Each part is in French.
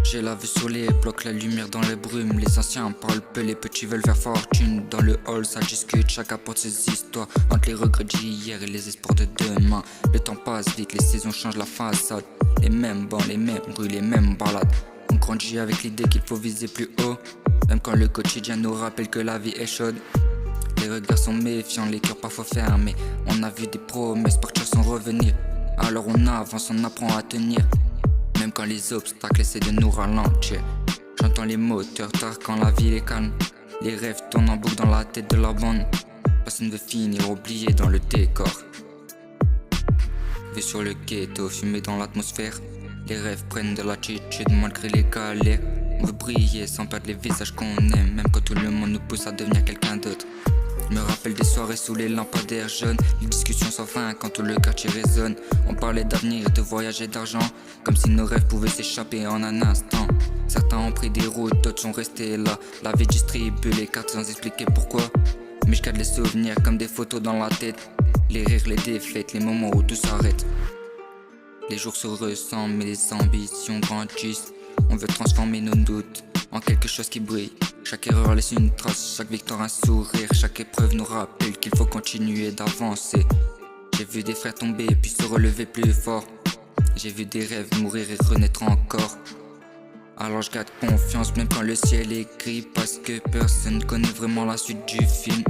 J'ai la vue sur les blocs, la lumière dans les brumes. Les anciens parlent peu, les petits veulent faire fortune. Dans le hall ça discute, chacun porte ses histoires. Entre les regrets d'hier et les espoirs de demain. Le temps passe vite, les saisons changent la façade. Les mêmes bancs, les mêmes rues, les mêmes balades. On grandit avec l'idée qu'il faut viser plus haut. Même quand le quotidien nous rappelle que la vie est chaude. Les regards sont méfiants, les cœurs parfois fermés. On a vu des promesses partir sans revenir. Alors on avance, on apprend à tenir. Même quand les obstacles essaient de nous ralentir. J'entends les moteurs tard quand la ville est calme. Les rêves tournent en boucle dans la tête de la bande. Personne ne veut finir oublié dans le décor. Vu sur le ghetto, fumé dans l'atmosphère. Les rêves prennent de l'attitude malgré les galères. On veut briller sans perdre les visages qu'on aime. Même quand tout le monde nous pousse à devenir quelqu'un d'autre. Je me rappelle des soirées sous les lampadaires jaunes. Les discussions sans fin quand tout le quartier résonne. On parlait d'avenir, de voyage et d'argent. Comme si nos rêves pouvaient s'échapper en un instant. Certains ont pris des routes, d'autres sont restés là. La vie distribue les cartes sans expliquer pourquoi. Mais je garde les souvenirs comme des photos dans la tête. Les rires, les défaites, les moments où tout s'arrête. Les jours se ressemblent mais les ambitions grandissent. On veut transformer nos doutes en quelque chose qui brille. Chaque erreur laisse une trace, chaque victoire un sourire. Chaque épreuve nous rappelle qu'il faut continuer d'avancer. J'ai vu des frères tomber puis se relever plus fort. J'ai vu des rêves mourir et renaître encore. Alors je garde confiance même quand le ciel est gris. Parce que personne connaît vraiment la suite du film.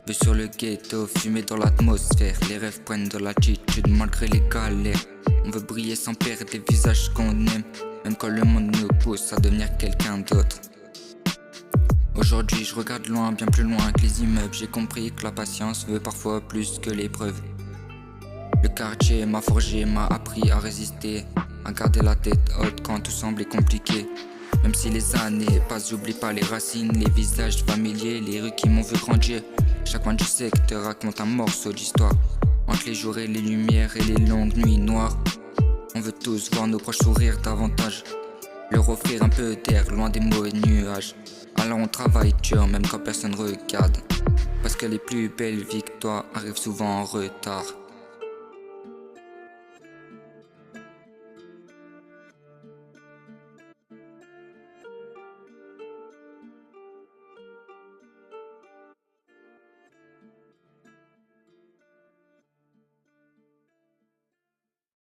Vu sur le ghetto, fumé dans l'atmosphère. Les rêves prennent de l'attitude malgré les galères. On veut briller sans perdre les visages qu'on aime. Même quand le monde nous pousse à devenir quelqu'un d'autre. Aujourd'hui je regarde loin, bien plus loin que les immeubles. J'ai compris que la patience veut parfois plus que l'épreuve. Le quartier m'a forgé, m'a appris à résister. À garder la tête haute quand tout semblait compliqué. Même si les années passent, j'oublie pas les racines. Les visages familiers, les rues qui m'ont vu grandir. Chaque coin du secteur raconte un morceau d'histoire. Entre les jours et les lumières et les longues nuits noires. On veut tous voir nos proches sourire davantage. Leur offrir un peu d'air loin des mots et nuages. Alors on travaille dur même quand personne regarde. Parce que les plus belles victoires arrivent souvent en retard.